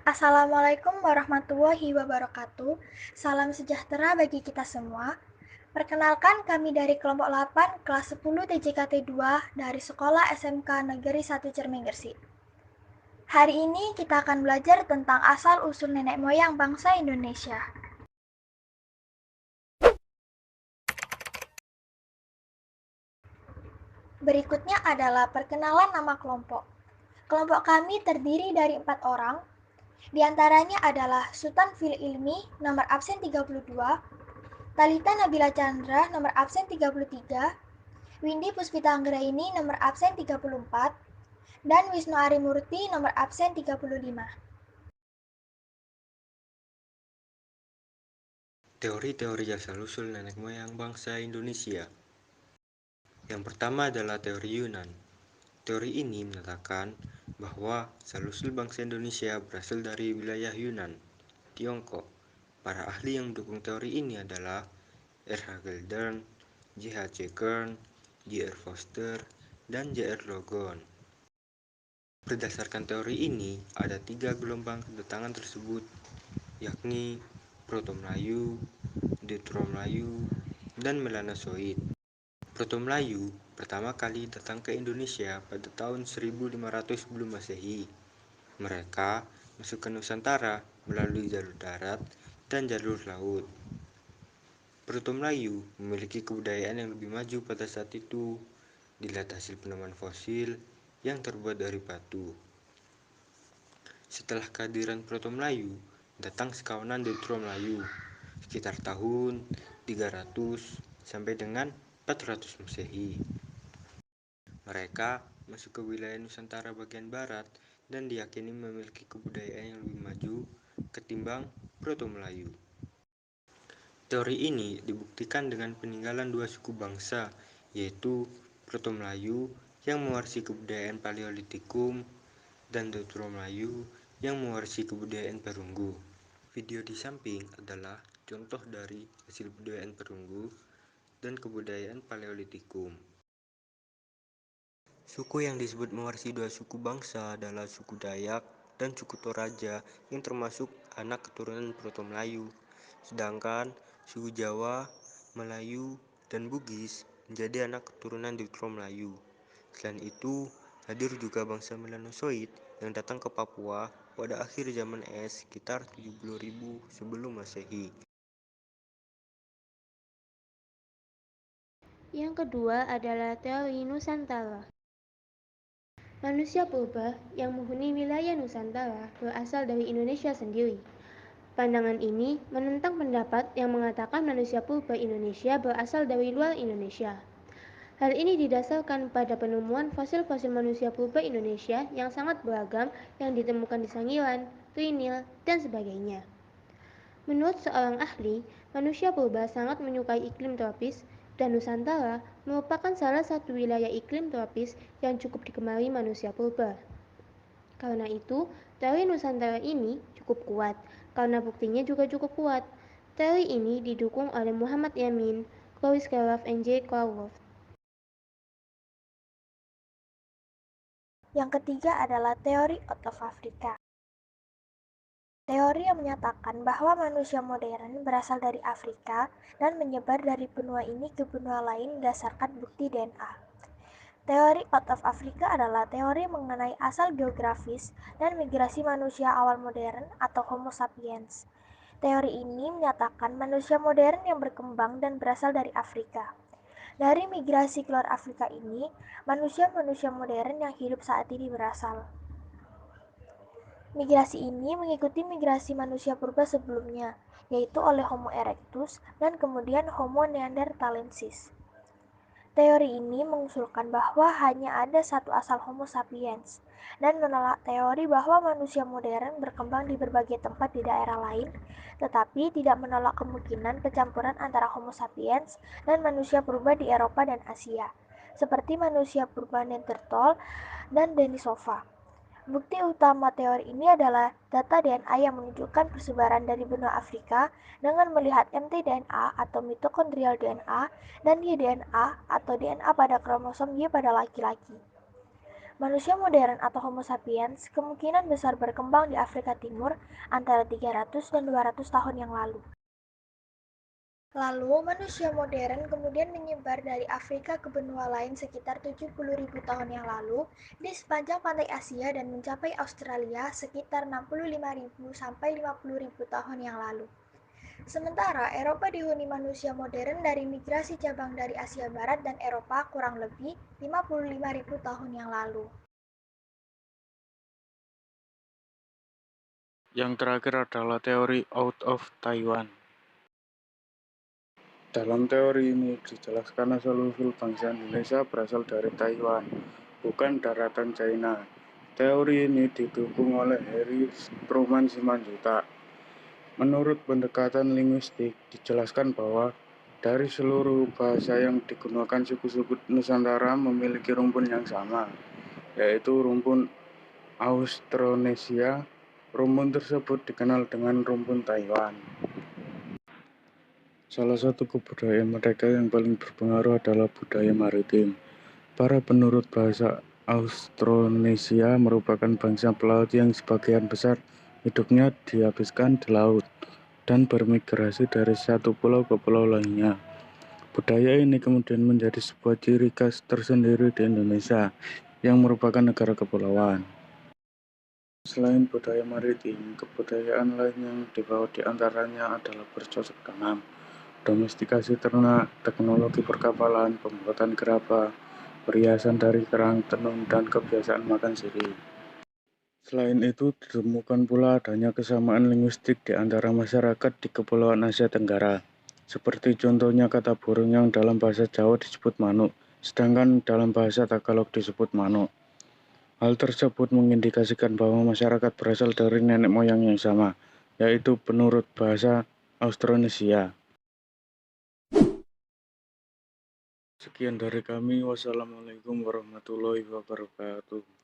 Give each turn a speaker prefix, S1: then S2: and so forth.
S1: Assalamualaikum warahmatullahi wabarakatuh. Salam sejahtera bagi kita semua. Perkenalkan kami dari kelompok 8 kelas 10 TJKT 2 dari Sekolah SMK Negeri 1 Cermin Gresik. Hari ini kita akan belajar tentang asal-usul nenek moyang bangsa Indonesia. Berikutnya adalah perkenalan nama kelompok. Kelompok kami terdiri dari 4 orang. Di antaranya adalah Sultan Fil Ilmi, nomor absen 32, Talita Nabila Chandra, nomor absen 33, Windy Puspita Anggraini, nomor absen 34, dan Wisnu Arimurti, nomor absen 35.
S2: Teori-teori asal-usul nenek moyang bangsa Indonesia. Yang pertama adalah teori Yunan. Teori ini menyatakan bahwa asal-usul bangsa Indonesia berasal dari wilayah Yunan, Tiongkok. Para ahli yang mendukung teori ini adalah R. H. Geldern, J. H. C. Kern, J. R. Foster, dan J. R. Logon. Berdasarkan teori ini, ada 3 gelombang kedatangan tersebut, yakni Proto-Melayu, Deutero-Melayu, dan Melanosoid. Proto-Melayu pertama kali datang ke Indonesia pada tahun 1500 sebelum Masehi. Mereka masuk ke Nusantara melalui jalur darat dan jalur laut. Proto-Melayu memiliki kebudayaan yang lebih maju pada saat itu, dilihat hasil penemuan fosil yang terbuat dari batu. Setelah kehadiran Proto-Melayu, datang sekawanan Deutero-Melayu sekitar tahun 300 sampai dengan 400 Masehi. Mereka masuk ke wilayah Nusantara bagian barat dan diyakini memiliki kebudayaan yang lebih maju ketimbang Proto-Melayu. Teori ini dibuktikan dengan peninggalan 2 suku bangsa, yaitu Proto-Melayu yang mewarisi kebudayaan Paleolitikum dan Deutero-Melayu yang mewarisi kebudayaan Perunggu. Video di samping adalah contoh dari hasil kebudayaan Perunggu dan kebudayaan Paleolitikum. Suku yang disebut mewarisi 2 suku bangsa adalah suku Dayak dan suku Toraja yang termasuk anak keturunan Proto-Melayu. Sedangkan suku Jawa, Melayu, dan Bugis menjadi anak keturunan Deutero-Melayu. Selain itu, hadir juga bangsa Melanosoid yang datang ke Papua pada akhir zaman es sekitar 70.000 sebelum Masehi.
S3: Yang kedua adalah teori Nusantara. Manusia purba yang menghuni wilayah Nusantara berasal dari Indonesia sendiri. Pandangan ini menentang pendapat yang mengatakan manusia purba Indonesia berasal dari luar Indonesia. Hal ini didasarkan pada penemuan fosil-fosil manusia purba Indonesia yang sangat beragam yang ditemukan di Sangiran, Trinil, dan sebagainya. Menurut seorang ahli, manusia purba sangat menyukai iklim tropis dan Nusantara merupakan salah satu wilayah iklim tropis yang cukup digemari manusia purba. Karena itu, teori Nusantara ini cukup kuat, karena buktinya juga cukup kuat. Teori ini didukung oleh Muhammad Yamin, Chloe Scarlett, and J. Crawford.
S1: Yang ketiga adalah teori out of Africa. Teori yang menyatakan bahwa manusia modern berasal dari Afrika dan menyebar dari benua ini ke benua lain berdasarkan bukti DNA. Teori out of Africa adalah teori mengenai asal geografis dan migrasi manusia awal modern atau Homo sapiens. Teori ini menyatakan manusia modern yang berkembang dan berasal dari Afrika. Dari migrasi keluar Afrika ini, manusia-manusia modern yang hidup saat ini berasal. Migrasi ini mengikuti migrasi manusia purba sebelumnya, yaitu oleh Homo erectus dan kemudian Homo neanderthalensis. Teori ini mengusulkan bahwa hanya ada satu asal Homo sapiens dan menolak teori bahwa manusia modern berkembang di berbagai tempat di daerah lain, tetapi tidak menolak kemungkinan pencampuran antara Homo sapiens dan manusia purba di Eropa dan Asia, seperti manusia purba Neanderthal dan Denisova. Bukti utama teori ini adalah data DNA yang menunjukkan persebaran dari benua Afrika dengan melihat mtDNA atau mitokondrial DNA dan y-DNA atau DNA pada kromosom Y pada laki-laki. Manusia modern atau Homo sapiens kemungkinan besar berkembang di Afrika Timur antara 300 dan 200 tahun yang lalu. Lalu, manusia modern kemudian menyebar dari Afrika ke benua lain sekitar 70.000 tahun yang lalu di sepanjang pantai Asia dan mencapai Australia sekitar 65.000 sampai 50.000 tahun yang lalu. Sementara Eropa dihuni manusia modern dari migrasi cabang dari Asia Barat dan Eropa kurang lebih 55.000 tahun yang lalu.
S4: Yang terakhir adalah teori out of Taiwan. Dalam teori ini dijelaskan asal-usul bangsa Indonesia berasal dari Taiwan, bukan daratan China. Teori ini didukung oleh Harry Truman Simanjuntak. Menurut pendekatan linguistik, dijelaskan bahwa dari seluruh bahasa yang digunakan suku-suku Nusantara memiliki rumpun yang sama, yaitu rumpun Austronesia. Rumpun tersebut dikenal dengan rumpun Taiwan. Salah satu kebudayaan mereka yang paling berpengaruh adalah budaya maritim. Para penurut bahasa Austronesia merupakan bangsa pelaut yang sebagian besar hidupnya dihabiskan di laut dan bermigrasi dari satu pulau ke pulau lainnya. Budaya ini kemudian menjadi sebuah ciri khas tersendiri di Indonesia yang merupakan negara kepulauan. Selain budaya maritim, kebudayaan lain yang dibawa diantaranya adalah bercocok tanam, domestikasi ternak, teknologi perkapalan, pembuatan gerabah, perhiasan dari kerang, tenun, dan kebiasaan makan sirih. Selain itu, ditemukan pula adanya kesamaan linguistik di antara masyarakat di Kepulauan Asia Tenggara. Seperti contohnya kata burung yang dalam bahasa Jawa disebut manuk, sedangkan dalam bahasa Tagalog disebut manuk. Hal tersebut mengindikasikan bahwa masyarakat berasal dari nenek moyang yang sama, yaitu penurut bahasa Austronesia. Sekian dari kami. Wassalamualaikum warahmatullahi wabarakatuh.